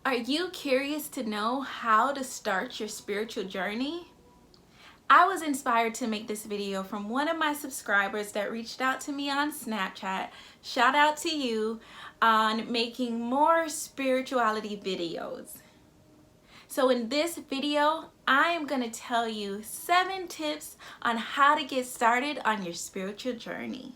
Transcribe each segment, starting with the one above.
Are you curious to know how to start your spiritual journey? I was inspired to make this video from one of my subscribers that reached out to me on Snapchat. Shout out to you on making more spirituality videos. So in this video, I am going to tell you 7 tips on how to get started on your spiritual journey.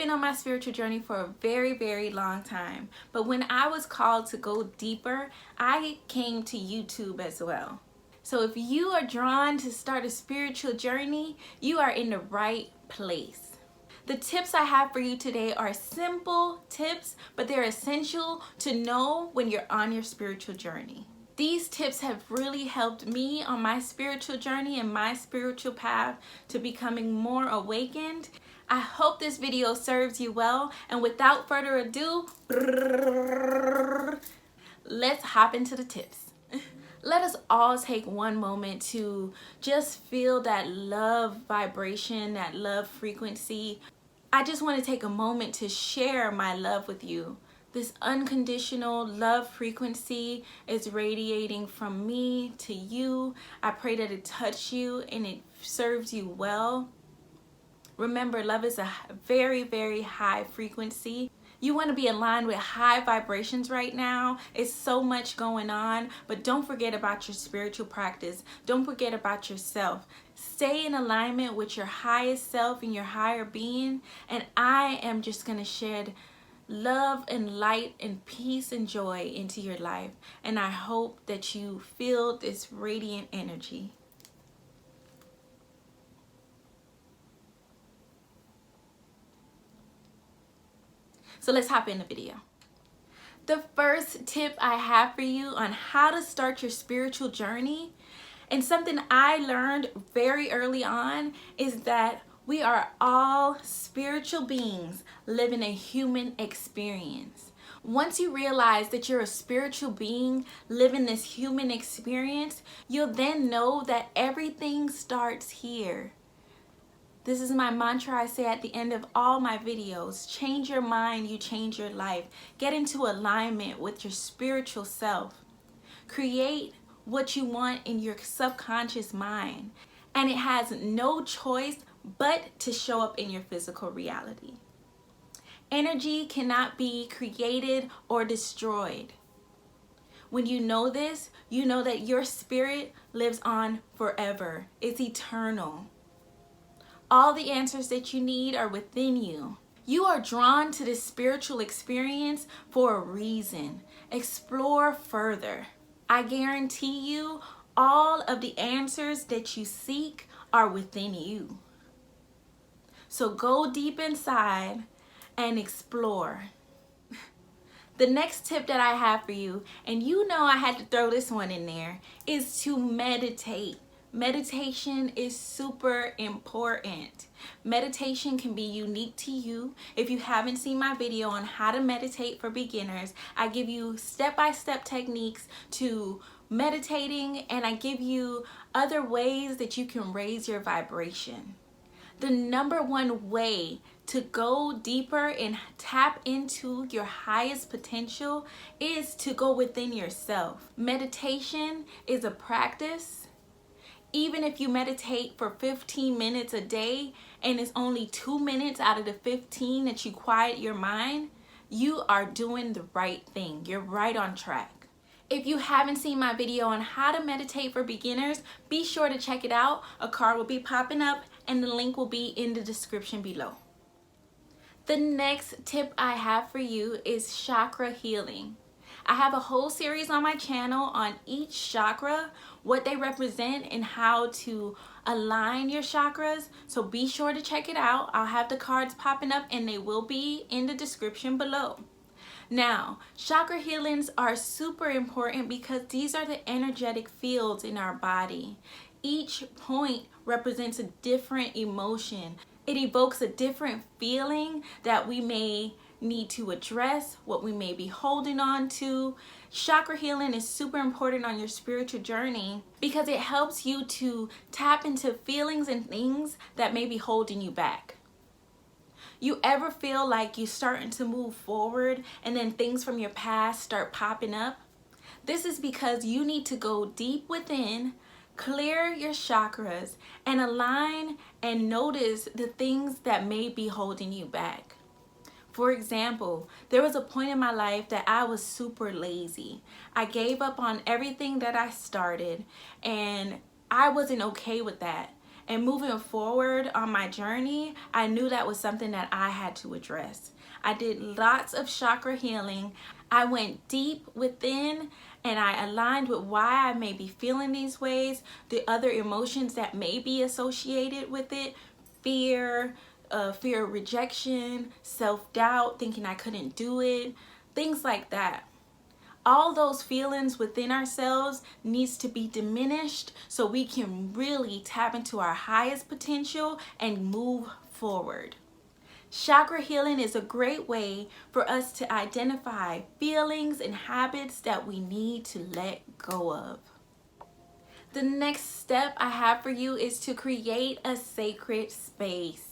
On my spiritual journey for a very long time, but when I was called to go deeper, I came to YouTube as well. So if you are drawn to start a spiritual journey, you are in the right place. The tips I have for you today are simple tips, but they're essential to know when you're on your spiritual journey. These tips have really helped me on my spiritual journey and my spiritual path to becoming more awakened. I hope this video serves you well, and without further ado, let's hop into the tips. Let us all take one moment to just feel that love vibration, that love frequency. I just want to take a moment to share my love with you. This unconditional love frequency is radiating from me to you. I pray that it touches you and it serves you well. Remember, love is a very high frequency. You want to be aligned with high vibrations right now. It's so much going on, but don't forget about your spiritual practice. Don't forget about yourself. Stay in alignment with your highest self and your higher being. And I am just going to shed love and light and peace and joy into your life. And I hope that you feel this radiant energy. So let's hop in the video. The first tip I have for you on how to start your spiritual journey, and something I learned very early on, is that we are all spiritual beings living a human experience. Once you realize that you're a spiritual being living this human experience, you'll then know that everything starts here. This is my mantra I say at the end of all my videos. Change your mind, you change your life. Get into alignment with your spiritual self. Create what you want in your subconscious mind. And it has no choice but to show up in your physical reality. Energy cannot be created or destroyed. When you know this, you know that your spirit lives on forever. It's eternal. All the answers that you need are within you. You are drawn to this spiritual experience for a reason. Explore further. I guarantee you all of the answers that you seek are within you. So go deep inside and explore. The next tip that I have for you, and you know I had to throw this one in there, is to meditate. Meditation is super important. Meditation can be unique to you. If you haven't seen my video on how to meditate for beginners, I give you step-by-step techniques to meditating, and I give you other ways that you can raise your vibration. The number one way to go deeper and tap into your highest potential is to go within yourself. Meditation is a practice. Even if you meditate for 15 minutes a day and it's only 2 minutes out of the 15 that you quiet your mind, you are doing the right thing. You're right on track. If you haven't seen my video on how to meditate for beginners, be sure to check it out. A card will be popping up and the link will be in the description below. The next tip I have for you is chakra healing. I have a whole series on my channel on each chakra, what they represent, and how to align your chakras. So be sure to check it out. I'll have the cards popping up and they will be in the description below. Now, chakra healings are super important because these are the energetic fields in our body. Each point represents a different emotion. It evokes a different feeling that we may need to address, what we may be holding on to. Chakra healing is super important on your spiritual journey because it helps you to tap into feelings and things that may be holding you back. You ever feel like you're starting to move forward and then things from your past start popping up? This is because you need to go deep within, clear your chakras, and align and notice the things that may be holding you back. For example, there was a point in my life that I was super lazy. I gave up on everything that I started, and I wasn't okay with that. And moving forward on my journey, I knew that was something that I had to address. I did lots of chakra healing. I went deep within and I aligned with why I may be feeling these ways, the other emotions that may be associated with it, fear of rejection, self-doubt, thinking I couldn't do it, things like that. All those feelings within ourselves needs to be diminished so we can really tap into our highest potential and move forward. Chakra healing is a great way for us to identify feelings and habits that we need to let go of. The next step I have for you is to create a sacred space.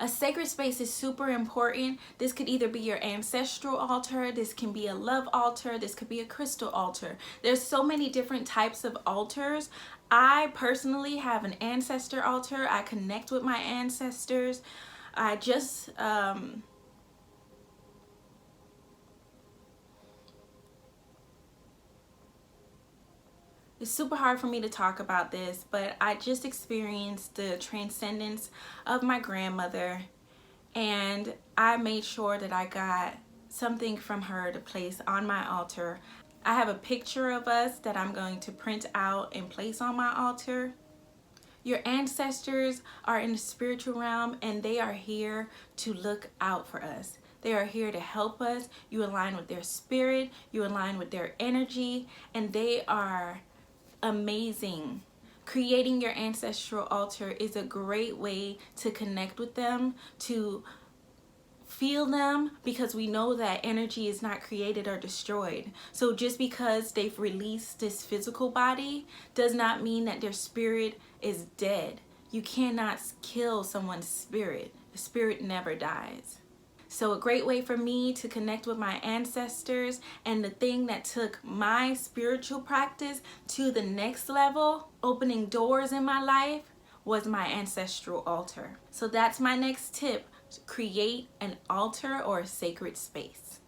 A sacred space is super important. This could either be your ancestral altar, this can be a love altar, this could be a crystal altar. There's so many different types of altars. I personally have an ancestor altar. I connect with my ancestors. I just it's super hard for me to talk about this, but I just experienced the transcendence of my grandmother, and I made sure that I got something from her to place on my altar. I have a picture of us that I'm going to print out and place on my altar. Your ancestors are in the spiritual realm, and they are here to look out for us. They are here to help us. You align with their spirit, you align with their energy, and they are amazing. Creating your ancestral altar is a great way to connect with them, to feel them, because we know that energy is not created or destroyed. So just because they've released this physical body does not mean that their spirit is dead. You cannot kill someone's spirit. The spirit never dies. So a great way for me to connect with my ancestors, and the thing that took my spiritual practice to the next level, opening doors in my life, was my ancestral altar. So that's my next tip: create an altar or a sacred space.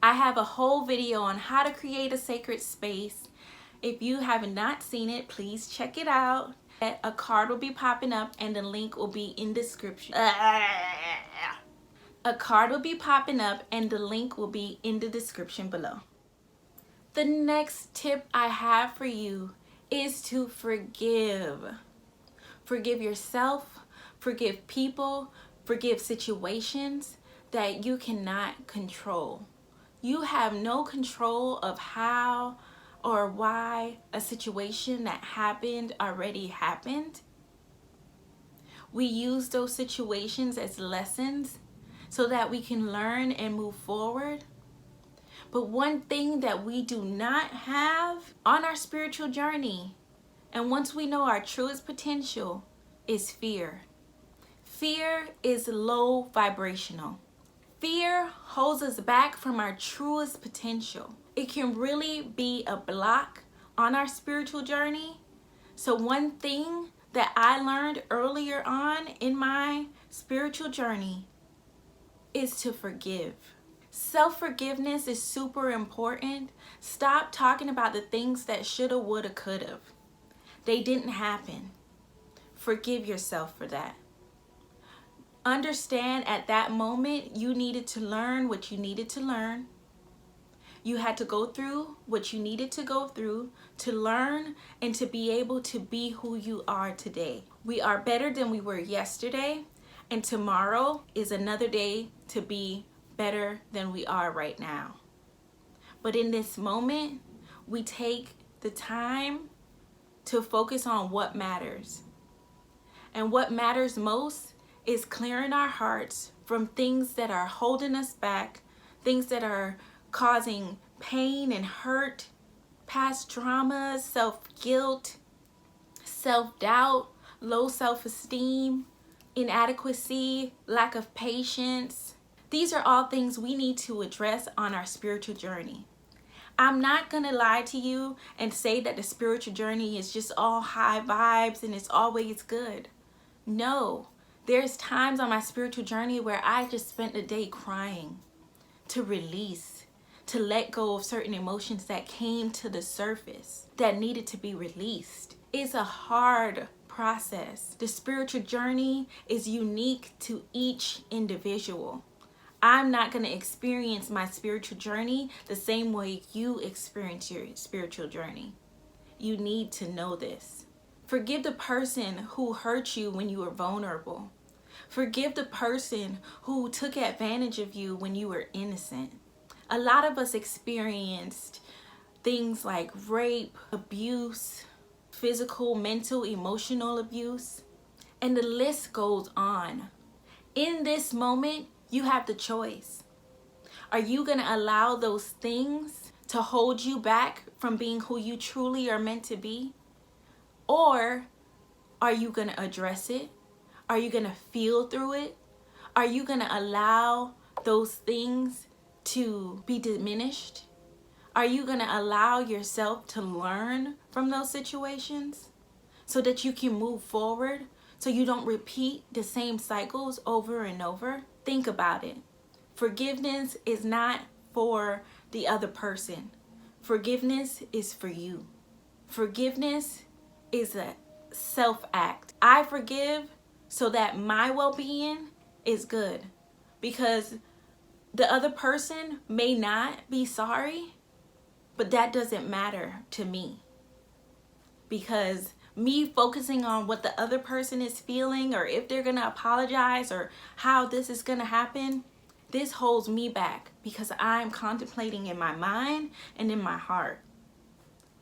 I have a whole video on how to create a sacred space. If you have not seen it, please check it out. A card will be popping up and the link will be in the description. A card will be popping up and the link will be in the description below. The next tip I have for you is to forgive. Forgive yourself, forgive people, forgive situations that you cannot control. You have no control of how or why a situation that happened already happened. We use those situations as lessons so that we can learn and move forward. But one thing that we do not have on our spiritual journey, and once we know our truest potential, is fear. Fear is low vibrational. Fear holds us back from our truest potential. It can really be a block on our spiritual journey. So one thing that I learned earlier on in my spiritual journey is to forgive. Self-forgiveness is super important. Stop talking about the things that shoulda, woulda, coulda. They didn't happen. Forgive yourself for that. Understand at that moment you needed to learn what you needed to learn. You had to go through what you needed to go through to learn and to be able to be who you are today. We are better than we were yesterday, and tomorrow is another day to be better than we are right now. But in this moment, we take the time to focus on what matters. And what matters most is clearing our hearts from things that are holding us back, things that are causing pain and hurt, past traumas, self-guilt, self-doubt, low self-esteem, inadequacy, lack of patience. These are all things we need to address on our spiritual journey. I'm not going to lie to you and say that the spiritual journey is just all high vibes and it's always good. No, there's times on my spiritual journey where I just spent the day crying to release, to let go of certain emotions that came to the surface that needed to be released. It's a hard process. The spiritual journey is unique to each individual. I'm not going to experience my spiritual journey the same way you experience your spiritual journey. You need to know this. Forgive the person who hurt you when you were vulnerable. Forgive the person who took advantage of you when you were innocent. A lot of us experienced things like rape, abuse, physical, mental, emotional abuse, and the list goes on. In this moment, you have the choice. Are you going to allow those things to hold you back from being who you truly are meant to be? Or are you going to address it? Are you going to feel through it? Are you going to allow those things to be diminished? Are you going to allow yourself to learn from those situations so that you can move forward, so you don't repeat the same cycles over and over? Think about it. Forgiveness is not for the other person. Forgiveness is for you. Forgiveness is a self-act. I forgive so that my well-being is good, because the other person may not be sorry, but that doesn't matter to me, because me focusing on what the other person is feeling, or if they're gonna apologize, or how this is gonna happen, this holds me back because I'm contemplating in my mind and in my heart.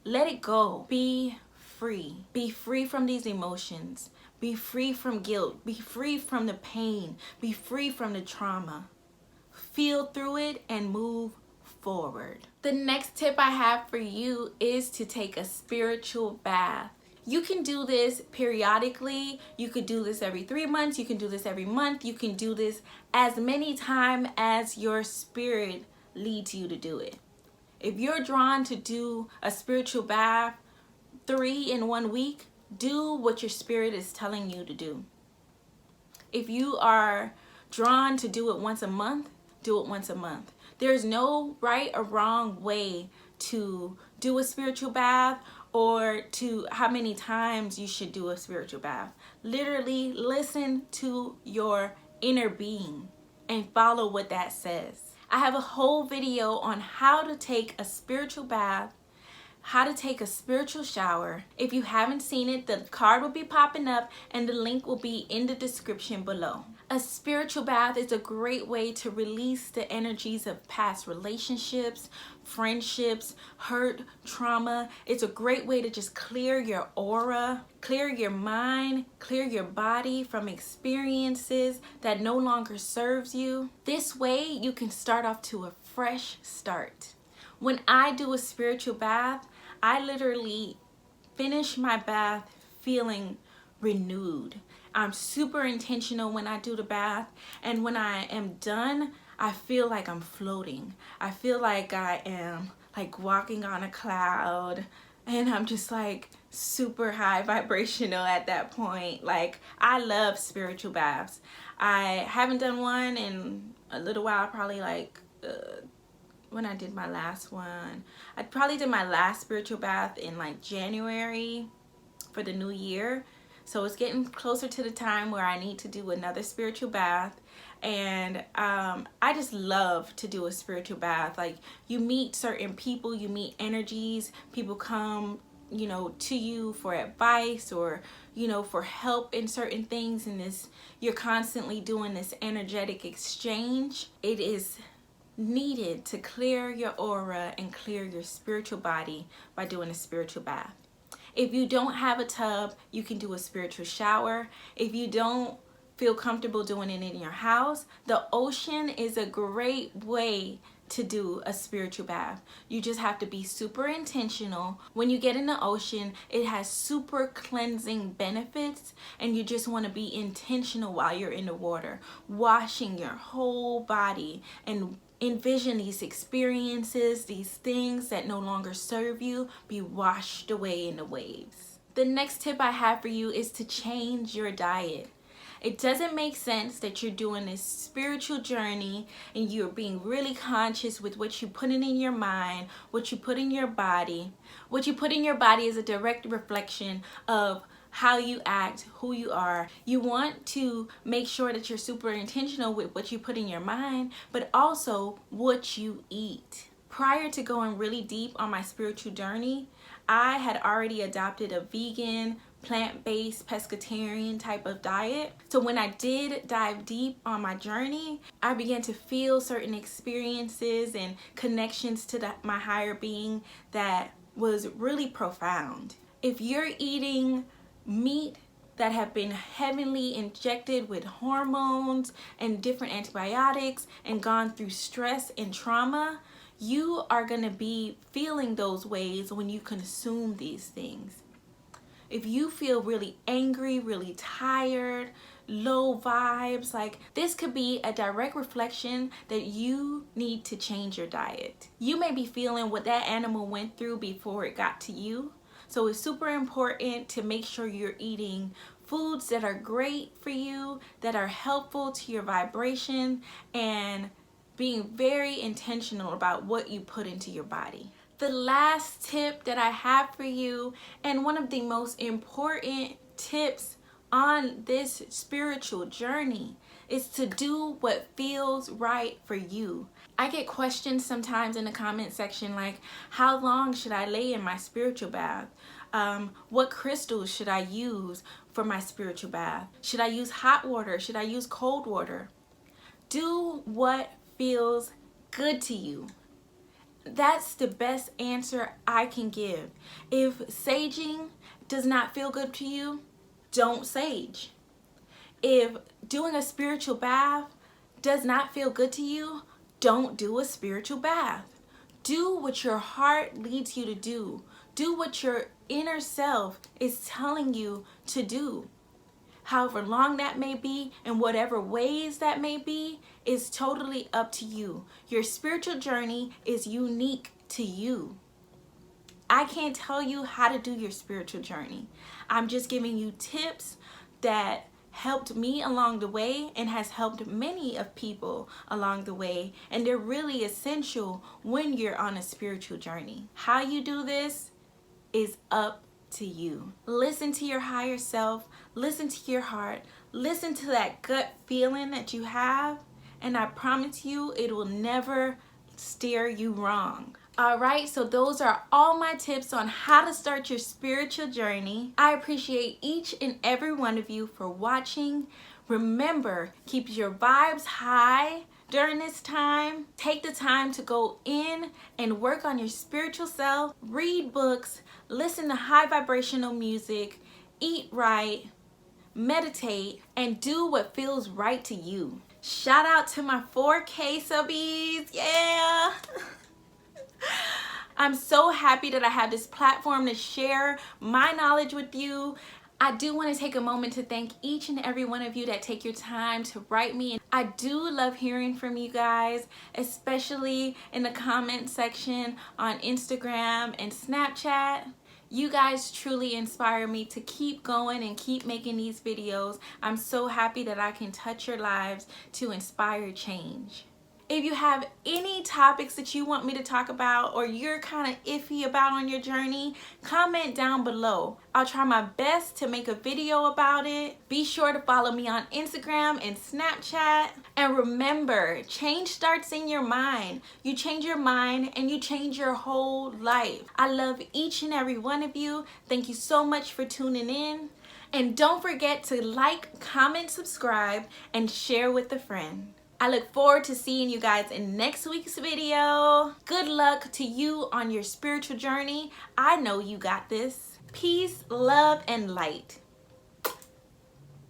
Let it go. Be free. Be free from these emotions. Be free from guilt. Be free from the pain. Be free from the trauma. Feel through it and move forward. The next tip I have for you is to take a spiritual bath. You can do this periodically. You could do this every 3 months. You can do this every month. You can do this as many times as your spirit leads you to do it. If you're drawn to do a spiritual bath 3 in 1 week, do what your spirit is telling you to do. If you are drawn to do it once a month, do it once a month. There's no right or wrong way to do a spiritual bath, or to how many times you should do a spiritual bath. Literally listen to your inner being and follow what that says. I have a whole video on how to take a spiritual bath, how to take a spiritual shower. If you haven't seen it, the card will be popping up and the link will be in the description below. A spiritual bath is a great way to release the energies of past relationships, friendships, hurt, trauma. It's a great way to just clear your aura, clear your mind, clear your body from experiences that no longer serves you. This way you can start off to a fresh start. When I do a spiritual bath, I literally finish my bath feeling renewed. I'm super intentional when I do the bath, and when I am done, I feel like I'm floating. I feel like I am like walking on a cloud, and I'm just like super high vibrational at that point. Like, I love spiritual baths. I haven't done one in a little while, probably like when I did my last one. I probably did my last spiritual bath in like January for the new year. So it's getting closer to the time where I need to do another spiritual bath. And I just love to do a spiritual bath. Like, you meet certain people, you meet energies, people come, you know, to you for advice, or, you know, for help in certain things. And this, you're constantly doing this energetic exchange. It is needed to clear your aura and clear your spiritual body by doing a spiritual bath. If you don't have a tub, you can do a spiritual shower. If you don't feel comfortable doing it in your house, the ocean is a great way to do a spiritual bath. You just have to be super intentional. When you get in the ocean, it has super cleansing benefits, and you just want to be intentional while you're in the water, washing your whole body and envision these experiences, these things that no longer serve you, be washed away in the waves. The next tip I have for you is to change your diet. It doesn't make sense that you're doing this spiritual journey and you're being really conscious with what you put in your mind, what you put in your body. What you put in your body is a direct reflection of how you act, who you are. You want to make sure that you're super intentional with what you put in your mind, but also what you eat. Prior to going really deep on my spiritual journey, I had already adopted a vegan, plant-based, pescatarian type of diet. So when I did dive deep on my journey, I began to feel certain experiences and connections to my higher being that was really profound. If you're eating meat that have been heavily injected with hormones and different antibiotics and gone through stress and trauma, you are going to be feeling those ways when you consume these things. If you feel really angry, really tired, low vibes, like this could be a direct reflection that you need to change your diet. You may be feeling what that animal went through before it got to you. So it's super important to make sure you're eating foods that are great for you, that are helpful to your vibration, and being very intentional about what you put into your body. The last tip that I have for you, and one of the most important tips on this spiritual journey, is to do what feels right for you. I get questions sometimes in the comment section like, how long should I lay in my spiritual bath? What crystals should I use for my spiritual bath? Should I use hot water? Should I use cold water? Do what feels good to you. That's the best answer I can give. If saging does not feel good to you, don't sage. If doing a spiritual bath does not feel good to you, don't do a spiritual bath. Do what your heart leads you to do. Do what your inner self is telling you to do. However long that may be, and whatever ways that may be, is totally up to you. Your spiritual journey is unique to you. I can't tell you how to do your spiritual journey. I'm just giving you tips that helped me along the way and has helped many of people along the way, and they're really essential when you're on a spiritual journey. How you do this is up to you. Listen to your higher self, listen to your heart, listen to that gut feeling that you have, and I promise you it will never steer you wrong. Alright, so those are all my tips on how to start your spiritual journey. I appreciate each and every one of you for watching. Remember, keep your vibes high during this time. Take the time to go in and work on your spiritual self. Read books, listen to high vibrational music, eat right, meditate, and do what feels right to you. Shout out to my 4K subbies. Yeah! I'm so happy that I have this platform to share my knowledge with you. I do want to take a moment to thank each and every one of you that take your time to write me. I do love hearing from you guys, especially in the comment section on Instagram and Snapchat. You guys truly inspire me to keep going and keep making these videos. I'm so happy that I can touch your lives to inspire change. If you have any topics that you want me to talk about or you're kind of iffy about on your journey, comment down below. I'll try my best to make a video about it. Be sure to follow me on Instagram and Snapchat. And remember, change starts in your mind. You change your mind and you change your whole life. I love each and every one of you. Thank you so much for tuning in. And don't forget to like, comment, subscribe, and share with a friend. I look forward to seeing you guys in next week's video. Good luck to you on your spiritual journey. I know you got this. Peace, love, and light.